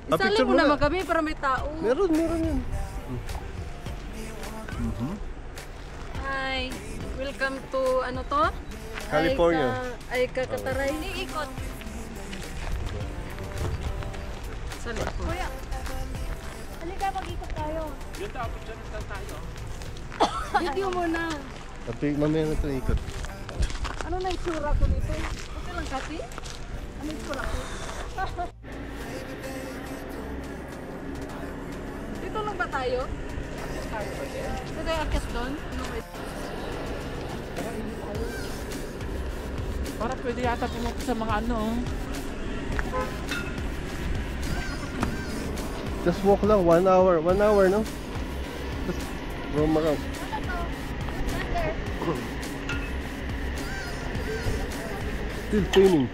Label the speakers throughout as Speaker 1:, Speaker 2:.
Speaker 1: Isali mo naman kami para may tao.
Speaker 2: Meron yan.
Speaker 1: Hi, welcome to ano to?
Speaker 2: California.
Speaker 1: Ay kakataray ni ikot. Sali ko.
Speaker 3: Kuya, halika mag-ikot tayo.
Speaker 4: Yung tapos dyan tayo.
Speaker 1: Video mo na.
Speaker 2: Tapi mamaya na ito ikot.
Speaker 1: Ano na itsura ko dito? Okay lang kasi? Ano itsura ko? Dito lang ba tayo? Dito tayo akit doon?
Speaker 4: Para pwede yata pumunta sa mga ano.
Speaker 2: Just walk lang, 1 hour. 1 hour, no? Just roam around. Still paining.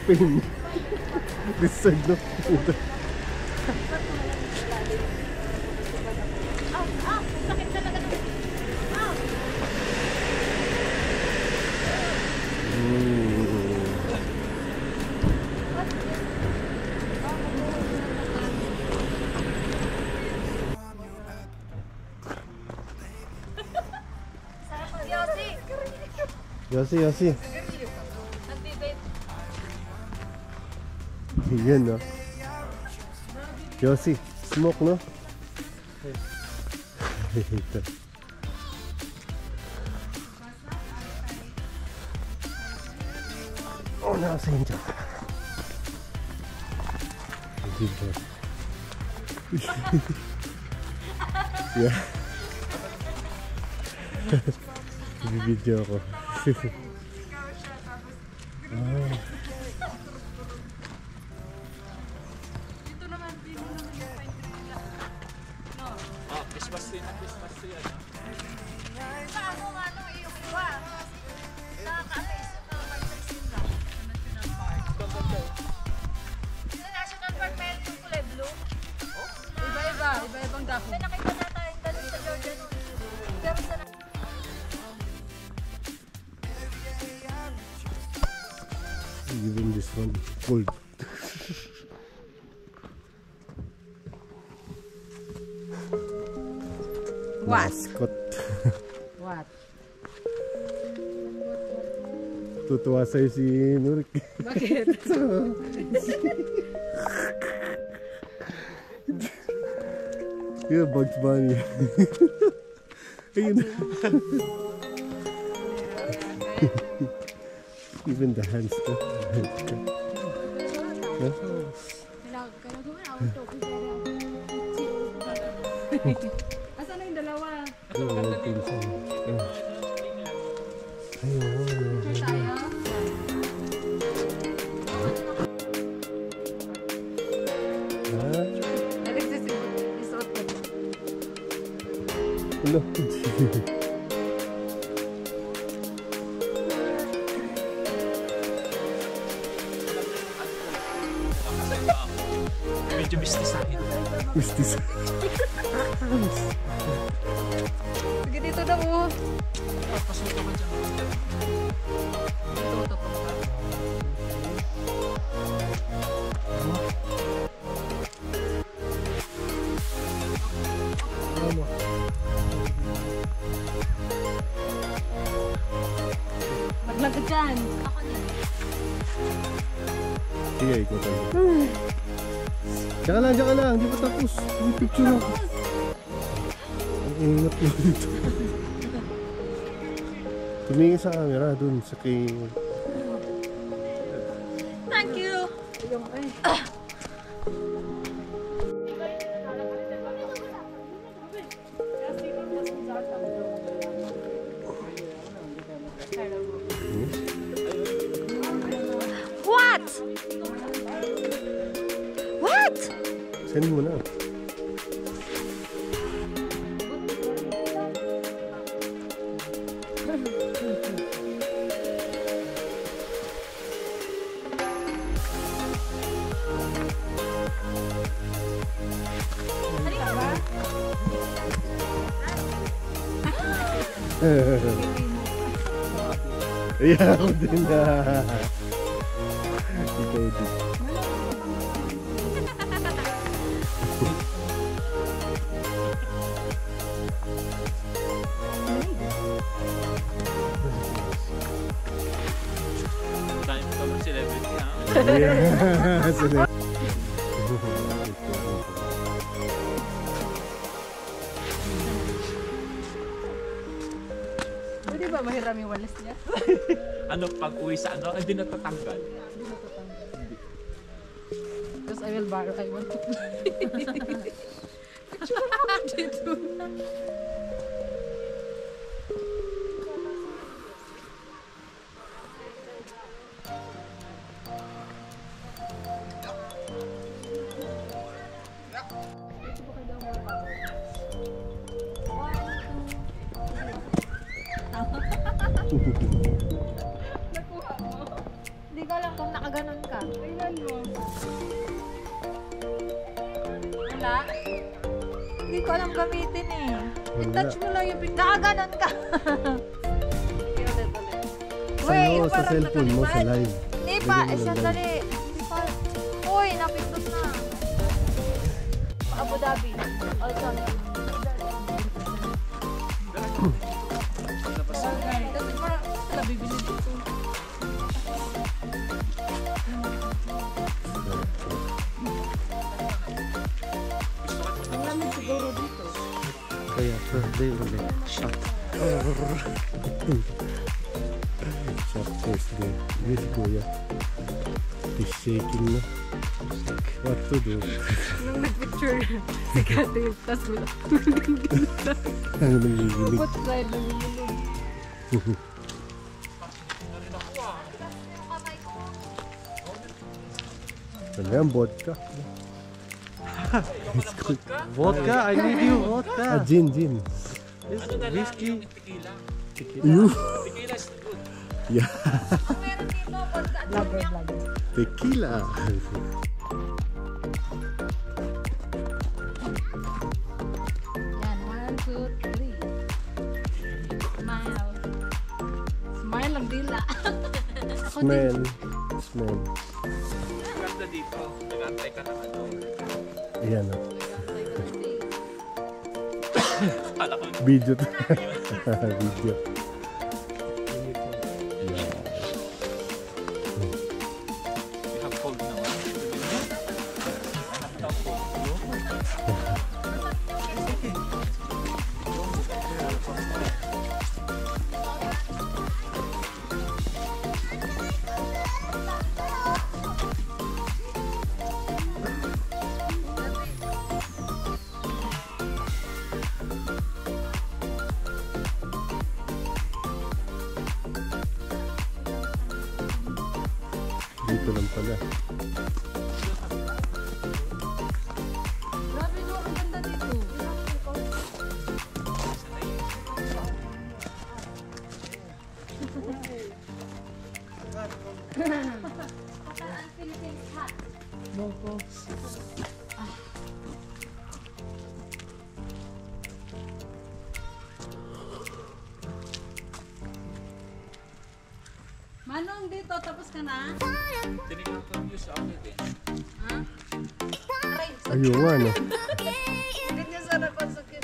Speaker 2: Pain. This side, no?
Speaker 3: Sakit talaga ng...
Speaker 2: Yossi. Yan, no? Yossi, smoke, no? Oh, nasa inyo. Yeah. Video ako.
Speaker 1: Dito naman, dito naman yung pine tree nila. No.
Speaker 4: Oh, Christmas tree na Christmas tree ano.
Speaker 3: Paano nga nung iyong iwa? Nakaka-amaze yung mga pag-tracing lang. Sa National Park meron yung kulay blue.
Speaker 1: Iba-ibang dahon.
Speaker 3: May nakita na tayo dalawa sa Georgia nun. Pero sa
Speaker 2: Even this one cold.
Speaker 1: What?
Speaker 2: Mascot.
Speaker 1: What?
Speaker 2: Tutuwa sa'yo si Nurik.
Speaker 1: Bakit?
Speaker 2: Yeah, Bugs Bunny. Ayun. Even the hands ko.
Speaker 1: Asan na yung dalawa?
Speaker 2: Ayun.
Speaker 1: Tayo? Isuot ko.
Speaker 2: Hello.
Speaker 4: Medyo mistisahin.
Speaker 2: Mistis.
Speaker 1: Sige dito daw oh.
Speaker 4: Pasuto ka dyan.
Speaker 1: Dito, totoo ka. Maglagad dyan.
Speaker 3: ako na.
Speaker 2: Sige, ikaw tayo. Diyan ka lang. Di pa tapos. Yung picture ako. Ang ingat mo dito. Tumingin sa camera dun sa kay...
Speaker 3: Thank you!
Speaker 1: Yung ay.
Speaker 3: What? What?
Speaker 2: Send mo na. Ayan ako din na. Ikaw din.
Speaker 4: Dahil mo kami celebrity ha.
Speaker 2: Ayan. Sila.
Speaker 1: Pwede ba mahiram yung walis niya?
Speaker 4: Ano, pag uwi sa ano, hindi natatanggal.
Speaker 1: Because I will borrow. I want to play. Picture mo dito. Nakuha mo.
Speaker 3: Hindi ko alam kung nakaganon ka.
Speaker 1: Tingnan mo.
Speaker 3: Wala? Hindi ko alam gamitin eh.
Speaker 1: I-touch mo lang yung picture.
Speaker 3: Nakaganon ka.
Speaker 2: Saan mo sa cellphone mo sa live?
Speaker 3: Hindi pa,
Speaker 2: Lagyan mo lang
Speaker 3: sandali. Hindi pa. Uy, napindot na. Abu Dhabi. Also,
Speaker 1: Kasi parang sila bibili dito. Ang lamig siguro dito.
Speaker 2: Kaya birthday ulit. Shot. Shot birthday. With Kuya. He's shaking na. What to do?
Speaker 1: Nung nag-picture, si Kate yung tas wala.
Speaker 2: Ano nangigilig?
Speaker 1: What side na nilulog?
Speaker 2: Ano yan? Vodka. Vodka? I need you. Vodka. Ah, gin.
Speaker 4: Ano na lang yung tequila.
Speaker 2: You.
Speaker 4: Tequila is good.
Speaker 2: Yeah.
Speaker 3: meron dito, pagka
Speaker 1: Vlogger.
Speaker 2: Tequila.
Speaker 1: Yan, 1, 2, 3. Smile. Smile ang dila.
Speaker 2: Smell. Smell.
Speaker 4: Ganda dito. Nag-antay ka ng ano.
Speaker 2: Ayan o.
Speaker 4: Kala ko
Speaker 2: Video to. Video.
Speaker 4: you have cold naman.
Speaker 2: Dito lang pala.
Speaker 1: Grabe no, ang ganda dito. Boko. Manong dito, tapos ka na?
Speaker 4: Tinignan ko yung views sa akin eh.
Speaker 1: Ha?
Speaker 2: Ayun nga no.
Speaker 1: Ganyan sana pasakit.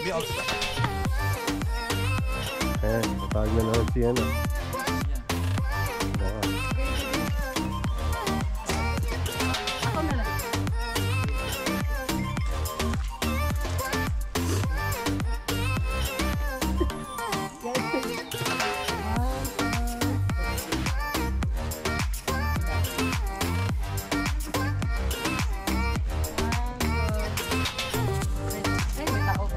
Speaker 4: Be also.
Speaker 2: Ayan, matawag na naman si ano. Baka.
Speaker 1: Ako na lang. Ay, may tao.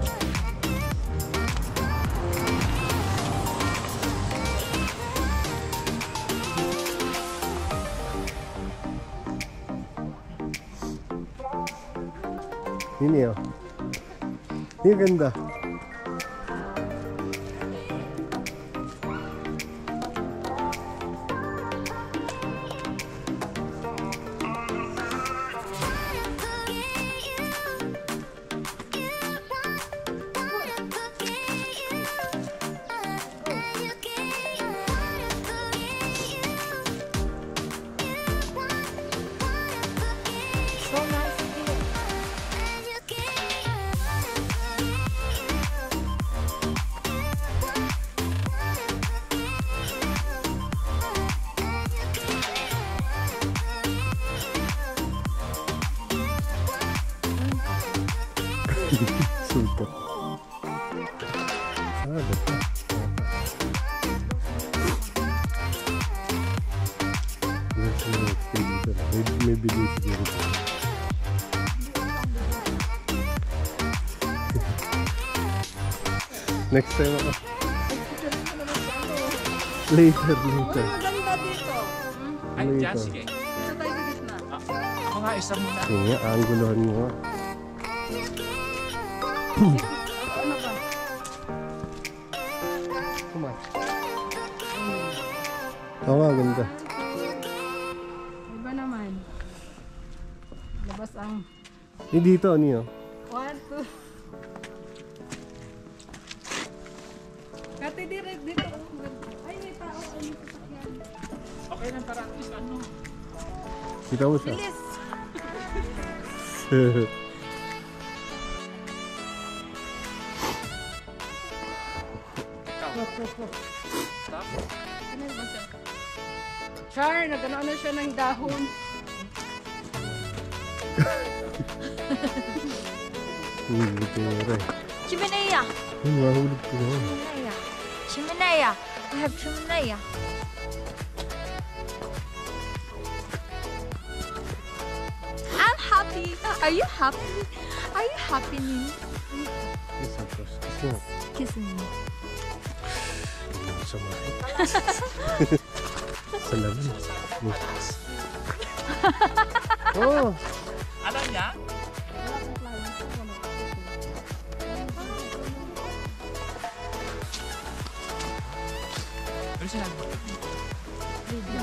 Speaker 2: Yun yun. Yung ganda. Sugat. Sagat. May bili siguro. Next time ako. Later.
Speaker 1: Maganda dito.
Speaker 4: Ay,
Speaker 2: Ano
Speaker 4: dyan,
Speaker 2: ito?
Speaker 4: sige.
Speaker 1: Ito tayo sa gitna.
Speaker 4: Ako nga, isa muna.
Speaker 2: Sige nga, anggulohan mo nga.
Speaker 1: Ano ba?
Speaker 2: Kumain. Oo nga, ganda.
Speaker 1: Iba naman. Labas ang
Speaker 2: Dito, ano yun?
Speaker 1: 1, 2. Kati direct dito. Ay, may tao. Ay, may sasakyan.
Speaker 4: Okay lang para at least ano.
Speaker 2: Kita mo siya.
Speaker 1: Bilis.
Speaker 4: Stop.
Speaker 1: Ano ba siya? Char, nagano na siya ng dahon.
Speaker 2: Hulog ko rin.
Speaker 3: Chimenea.
Speaker 2: Mahulog ko na.
Speaker 3: Chimenea. Chimenea. We have chimenea. I'm happy. Are you happy? Are you happy, Nini?
Speaker 2: Yes, of course. Kasi nga,
Speaker 3: Kiss me.
Speaker 2: hindi ko sa mga. Sa lamin. Oh!
Speaker 4: Alam niya? Pero sinabi mo,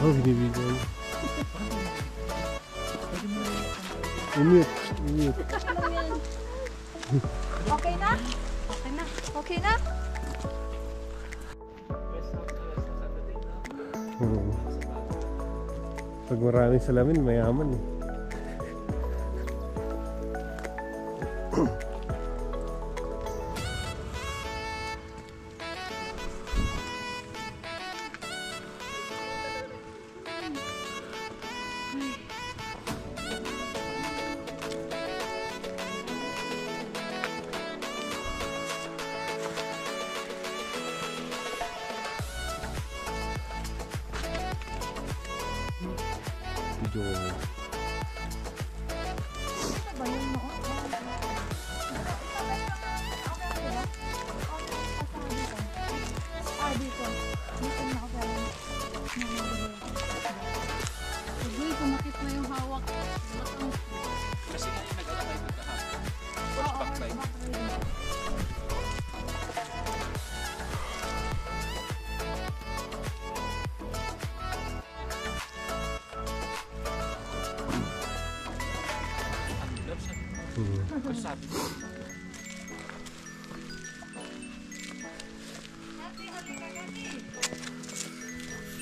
Speaker 2: Oh, binibigyan. Umute.
Speaker 3: Okay na?
Speaker 1: Okay na.
Speaker 3: Okay na?
Speaker 2: Pag maraming salamin, mayaman eh. Medyo
Speaker 3: Ba yung noon? Dito. Dito na ako
Speaker 1: Uy, kumakit na yung hawak. Batang.
Speaker 4: kasi nga yung nag-alakay ko kahapon. First back time. Ano sabi ko?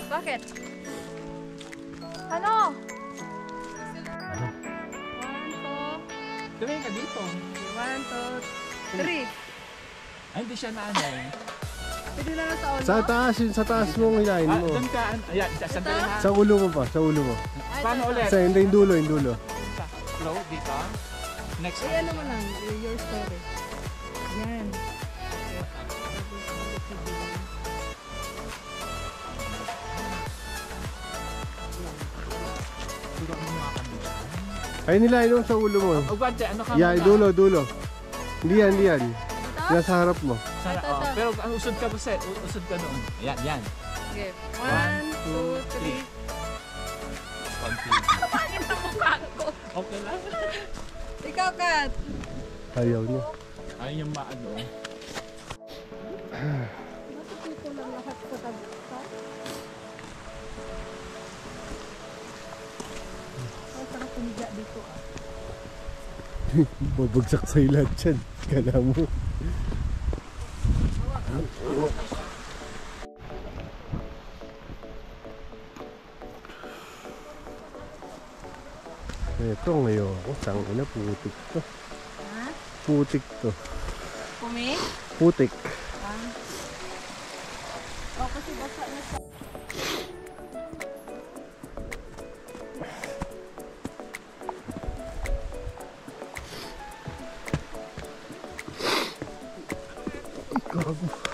Speaker 3: Bakit? Ano?
Speaker 1: 1, 2,
Speaker 4: Tumingin ka dito.
Speaker 1: 1, 2, 3.
Speaker 4: Ay, hindi siya na ano eh.
Speaker 1: Pwede na lang sa ulo.
Speaker 2: sa taas, yung sa taas mo hilahin mo.
Speaker 4: Doon ka, ayan, sandali ha.
Speaker 2: Sa ulo mo pa, sa ulo mo.
Speaker 4: Paano ulit?
Speaker 2: Sa hindi, yung dulo, yung dulo.
Speaker 4: Flow, dito. Next
Speaker 1: Ay, ano mo lang, your story. Yan.
Speaker 4: Turo mo mga kanila.
Speaker 2: Ay, nilahin mo sa ulo mo.
Speaker 4: Ugante, ano ka
Speaker 2: Yeah,
Speaker 4: muna?
Speaker 2: dulo. Hindi yan. Nasa harap mo.
Speaker 4: Sana,
Speaker 1: Ito.
Speaker 4: pero ang usod ka Buse, usod ka doon. Ayan, yan.
Speaker 1: Okay. 1, 2, 3.
Speaker 3: Pangit na mukha ko.
Speaker 4: Okay lang.
Speaker 1: Ikaw, Kat.
Speaker 2: Ayaw niya.
Speaker 4: Ay, yung maano.
Speaker 1: Matututo lang lahat sa tagsa. Ang sarap tumiga dito ah.
Speaker 2: Babagsak sa'yo lahat yan. Kala mo. Ito ngayon ako. Tangina, putik to.
Speaker 1: Ha?
Speaker 2: Putik to.
Speaker 1: Pumi?
Speaker 2: Putik.
Speaker 1: O, kasi basa na siya.
Speaker 2: lakad mo.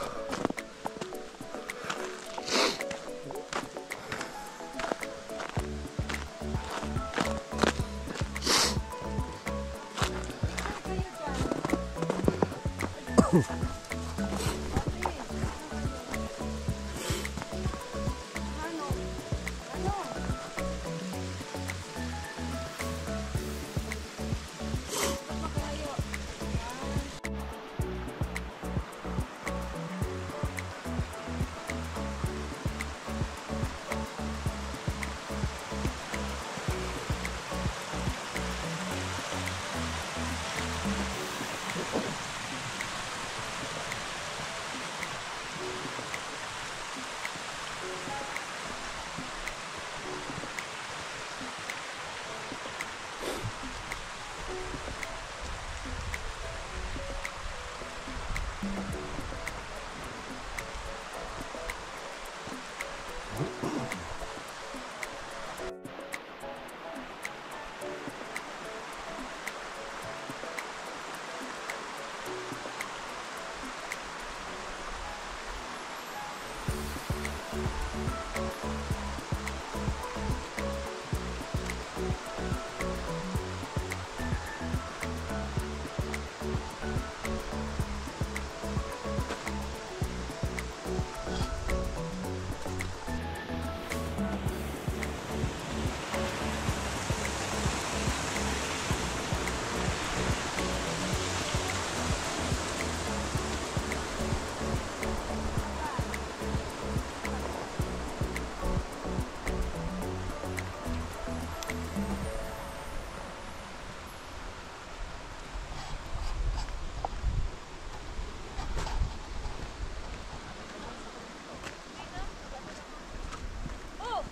Speaker 3: Oh!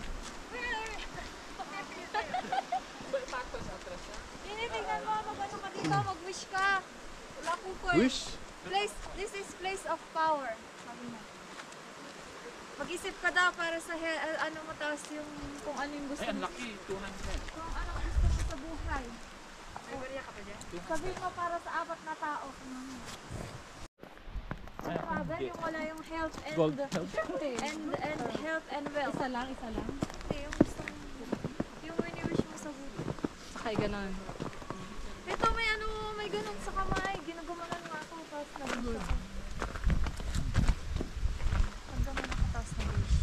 Speaker 3: Tinitingnan mo, mag-ano ka dito, mag-wish ka. Wala akong point.
Speaker 2: Wish?
Speaker 3: This is place of power. Sabi mo. Mag-isip ka daw para sa ano mo, tapos yung kung ano yung gusto
Speaker 4: Ay, ang
Speaker 3: mo.
Speaker 4: laki. 200.
Speaker 3: Kung ano ang gusto mo sa buhay. May bariya ka pa dyan? Sabihin mo para sa apat na tao.
Speaker 4: Ay,
Speaker 3: Father, yung wala yung health and
Speaker 4: Gold health.
Speaker 3: and health and wealth.
Speaker 1: Isa lang, isa lang.
Speaker 3: Hindi, yung gusto mo. Yung wini-wish mo sa buhay.
Speaker 1: Sakay ganon.
Speaker 3: Ito may ano, may ganun sa kamay. Ginugumanan nga ako, tapos nag-wish ako. Naggumanan ako, tapos nag-wish.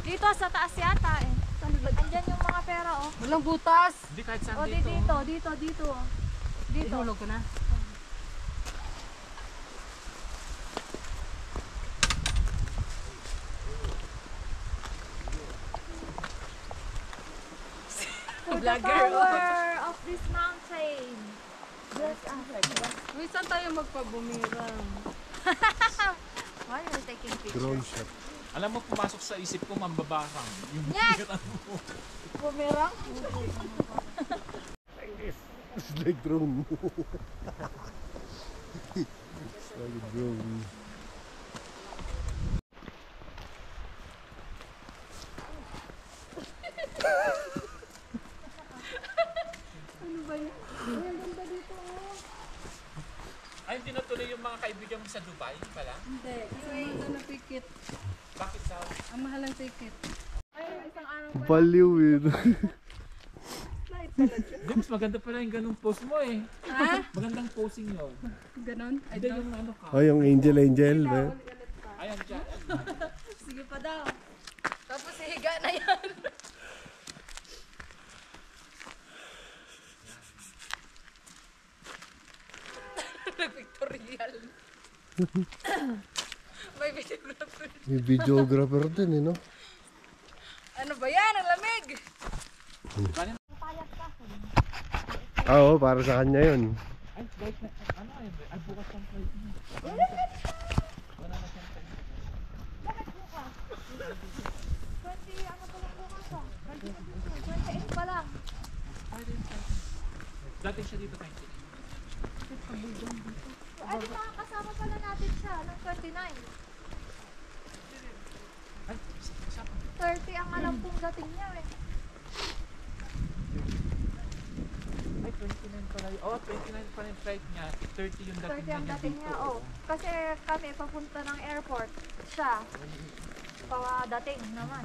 Speaker 3: Dito, sa taas yata eh. Andyan yung mga pera oh.
Speaker 1: Walang butas.
Speaker 4: Hindi kahit saan
Speaker 3: O,
Speaker 4: dito.
Speaker 3: dito. Dito.
Speaker 1: Ihulog ko na.
Speaker 3: To the
Speaker 1: Vlogger, oh.
Speaker 3: power of this mountain. Bless us.
Speaker 1: Uy, saan tayo magpabumirang?
Speaker 3: Why are you taking pictures?
Speaker 2: Drone shot.
Speaker 4: Alam mo, pumasok sa isip ko, mambabarang. Yung
Speaker 3: Yes!
Speaker 4: bigat mo.
Speaker 3: Bumirang?
Speaker 2: It's like drone. It's like a drone.
Speaker 4: Ay, hindi natuloy yung mga kaibigan mo sa Dubai pala?
Speaker 1: Hindi, kasi mahal na ticket.
Speaker 4: Bakit daw?
Speaker 1: Ang mahal ng ticket.
Speaker 3: Ay, isang araw
Speaker 2: Baliw eh.
Speaker 4: Hindi, mas maganda pala yung ganung pose mo eh.
Speaker 1: Ha?
Speaker 4: Magandang posing yun.
Speaker 1: Ganon? Ay,
Speaker 4: Hindi yung ano ka.
Speaker 2: Oh, yung angel ba?
Speaker 4: Ayan dyan.
Speaker 3: Sige pa daw.
Speaker 1: Tapos higa na yan. Nag-pictorial. May videographer.
Speaker 2: May videographer din eh, no?
Speaker 1: Ano ba yan? Ang lamig!
Speaker 2: Ah, oo, para sa kanya yun.
Speaker 4: Ay, guys, ano ayun? Ay, bukas ang flight mo. Wala na siyang flight.
Speaker 3: 20, ano pa lang bukas ah? 28 pa lang.
Speaker 4: Dati siya dito 20.
Speaker 3: Ay, di makakasama pala natin siya ng 29.
Speaker 4: Ay, isa pa.
Speaker 3: 30 ang alam kong dating niya eh.
Speaker 4: Ay, 29 pala Oh, 29 pa rin flight niya. 30 yung dating
Speaker 3: 30 ang
Speaker 4: niya
Speaker 3: dating
Speaker 4: dito.
Speaker 3: niya, oh. Kasi kami papunta ng airport, siya. Padating naman.